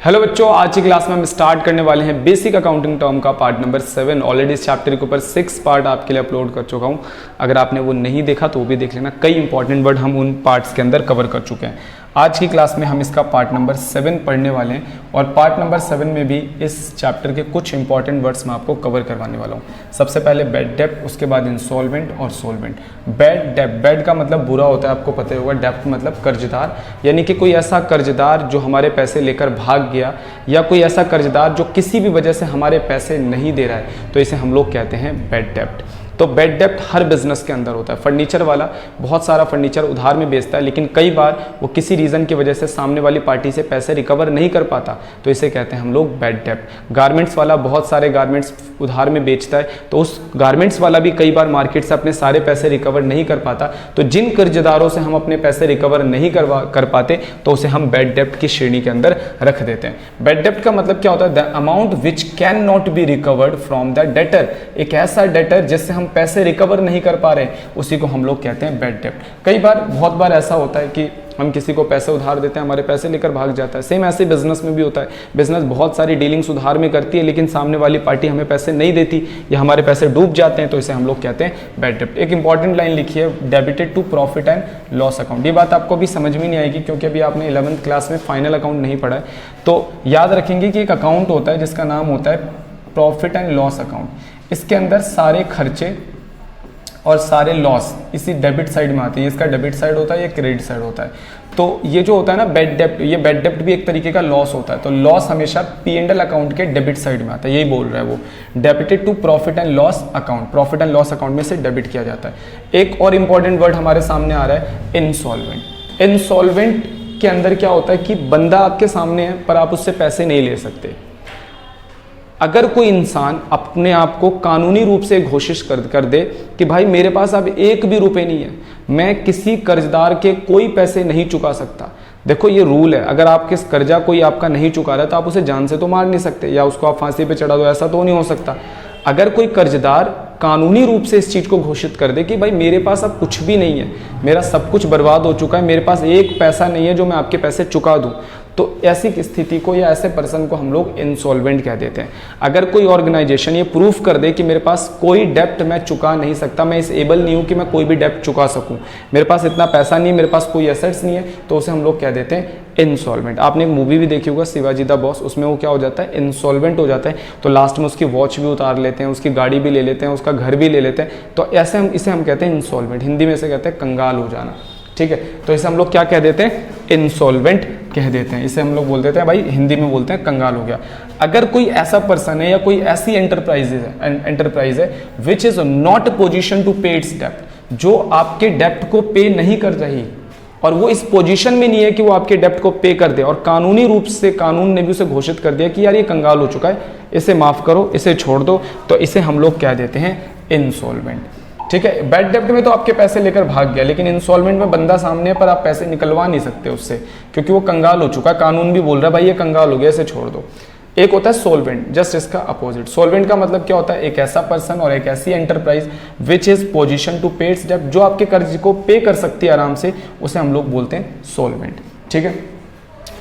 Hello बच्चों, आज की क्लास में हम स्टार्ट करने वाले हैं बेसिक अकाउंटिंग टर्म का पार्ट नंबर 7। ऑलरेडी इस चैप्टर के ऊपर 6 पार्ट आपके लिए अपलोड कर चुका हूं। अगर आपने वो नहीं देखा तो वो भी देख लेना। कई इंपॉर्टेंट वर्ड हम उन पार्ट्स के अंदर कवर कर चुके हैं। आज की क्लास में हम इसका पार्ट नंबर 7 पढ़ने वाले हैं और पार्ट नंबर 7 में भी इस चैप्टर के कुछ इंपॉर्टेंट वर्ड्स मैं आपको कवर करवाने वाला हूँ। सबसे पहले बैड डेप्ट, उसके बाद इंसॉल्वेंट और सोल्वेंट। बैड डेप्ट, बैड का मतलब बुरा होता है, आपको पता ही होगा। डेप्ट मतलब कर्जदार, यानी कि कोई ऐसा कर्जदार जो हमारे पैसे लेकर भाग गया, या कोई ऐसा कर्जदार जो किसी भी वजह से हमारे पैसे नहीं दे रहा है, तो इसे हम लोग कहते हैं बैड डेप्ट। तो बैड डेप्ट हर बिजनेस के अंदर होता है। फर्नीचर वाला बहुत सारा फर्नीचर उधार में बेचता है, लेकिन कई बार वो किसी रीज़न की वजह से सामने वाली पार्टी से पैसे रिकवर नहीं कर पाता, तो इसे कहते हैं हम लोग बैड डेप्ट। गारमेंट्स वाला बहुत सारे गारमेंट्स उधार में बेचता है, तो उस गारमेंट्स वाला भी कई बार मार्केट से अपने सारे पैसे रिकवर नहीं कर पाता। तो जिन कर्जदारों से हम अपने पैसे रिकवर नहीं कर पाते, तो उसे हम बैड डेप्ट की श्रेणी के अंदर रख देते हैं। बैड डेप्ट का मतलब क्या होता है? The amount which can not be recovered from the debtor. एक ऐसा डेटर जिससे हम पैसे रिकवर नहीं कर पा रहे, उसी को हम लोग कहते हैं बैड डेप्ट। कई बार बहुत बार ऐसा होता है कि हम किसी को पैसे उधार देते हैं, हमारे पैसे लेकर भाग जाता है। सेम ऐसे बिजनेस में भी होता है। बिजनेस बहुत सारी डीलिंग्स उधार में करती है, लेकिन सामने वाली पार्टी हमें पैसे नहीं देती या हमारे पैसे डूब जाते हैं, तो इसे हम लोग कहते हैं बैड डेप्ट। एक इंपॉर्टेंट लाइन लिखी है, debited to profit and loss account. ये बात आपको भी समझ में नहीं आएगी क्योंकि अभी आपने 11th क्लास में फाइनल अकाउंट नहीं पढ़ा है। तो याद रखेंगे कि एक अकाउंट होता है जिसका नाम होता है प्रॉफिट एंड लॉस अकाउंट। इसके अंदर सारे खर्चे और सारे लॉस इसी डेबिट साइड में आते हैं। इसका डेबिट साइड होता है, ये क्रेडिट साइड होता है। तो ये जो होता है ना बैड डेप्ट, ये बैड डेप्ट भी एक तरीके का लॉस होता है। तो लॉस हमेशा P&L अकाउंट के डेबिट साइड में आता है, यही बोल रहा है वो। Debited to profit and loss account, profit and loss account में से डेबिट किया जाता है। एक और इंपॉर्टेंट वर्ड हमारे सामने आ रहा है, इंसॉल्वेंट। इंसॉल्वेंट के अंदर क्या होता है कि बंदा आपके सामने है पर आप उससे पैसे नहीं ले सकते। अगर कोई इंसान अपने आप को कानूनी रूप से घोषित कर दे कि भाई मेरे पास अब एक भी रुपए नहीं है, मैं किसी कर्जदार के कोई पैसे नहीं चुका सकता। देखो ये रूल है, अगर आपके कर्जा कोई आपका नहीं चुका रहा है तो आप उसे जान से तो मार नहीं सकते या उसको आप फांसी पे चढ़ा दो, ऐसा तो नहीं हो सकता। अगर कोई कर्जदार कानूनी रूप से इस चीज़ को घोषित कर दे कि भाई मेरे पास अब कुछ भी नहीं है, मेरा सब कुछ बर्बाद हो चुका है, मेरे पास एक पैसा नहीं है जो मैं आपके पैसे चुका दूं, तो ऐसी स्थिति को या ऐसे पर्सन को हम लोग इंसॉल्वेंट कह देते हैं। अगर कोई ऑर्गेनाइजेशन ये प्रूफ कर दे कि मेरे पास कोई डेप्ट मैं चुका नहीं सकता, मैं इस एबल नहीं हूँ कि मैं कोई भी डेप्ट चुका सकूँ, मेरे पास इतना पैसा नहीं, मेरे पास कोई एसेट्स नहीं है, तो उसे हम लोग कह देते हैं इंसॉल्वेंट। आपने एक मूवी भी देखी होगा शिवाजी द बॉस, उसमें वो क्या हो जाता है, इंसॉल्वेंट हो जाता है। तो लास्ट में उसकी वॉच भी उतार लेते हैं, उसकी गाड़ी भी ले लेते हैं, उसका घर भी ले लेते हैं। तो ऐसे हम कहते हैं इंसॉल्वेंट। हिंदी में से कहते हैं कंगाल हो जाना, ठीक है। तो इसे हम लोग क्या कह देते हैं, इंसॉल्वेंट कह देते हैं। इसे हम लोग बोल देते हैं भाई, हिंदी में बोलते हैं कंगाल हो गया। अगर कोई ऐसा पर्सन है या कोई ऐसी एंटरप्राइज है which is not position to pay its डेप्ट, जो आपके डेप्ट को पे नहीं कर रही और वो इस पोजीशन में नहीं है कि वो आपके डेप्ट को पे कर दे, और कानूनी रूप से कानून ने भी उसे घोषित कर दिया कि यार ये कंगाल हो चुका है, इसे माफ करो, इसे छोड़ दो, तो इसे हम लोग क्या देते हैं, इंसॉल्वेंट, ठीक है। बैड डेप्ट में तो आपके पैसे लेकर भाग गया, लेकिन इंसॉल्वेंट में बंदा सामने है पर आप पैसे निकलवा नहीं सकते उससे क्योंकि वो कंगाल हो चुका है। कानून भी बोल रहा है भाई ये कंगाल हो गया, इसे छोड़ दो। एक होता है सोल्वेंट, जस्ट इसका अपोजिट। सोल्वेंट का मतलब क्या होता है, एक ऐसा पर्सन और एक ऐसी enterprise which is position to pay its डेप्ट, जो आपके कर्ज को पे कर सकती है आराम से, उसे हम लोग बोलते हैं सोल्वेंट, ठीक है।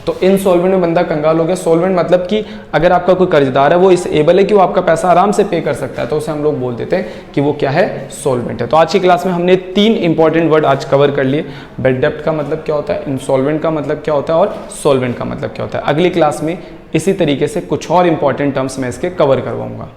तो इनसॉल्वेंट में बंदा कंगाल हो गया। सोल्वेंट मतलब कि अगर आपका कोई कर्जदार है वो इस एबल है कि वो आपका पैसा आराम से पे कर सकता है, तो उसे हम लोग बोल देते हैं कि वो क्या है, सोल्वेंट है। तो आज की क्लास में हमने 3 इंपॉर्टेंट वर्ड आज कवर कर लिए। बैड डेप्ट का मतलब क्या होता है, इंसॉल्वेंट का मतलब क्या होता है और सोल्वेंट का मतलब क्या होता है। अगली क्लास में इसी तरीके से कुछ और इंपॉर्टेंट टर्म्स मैं इसके कवर करवाऊंगा।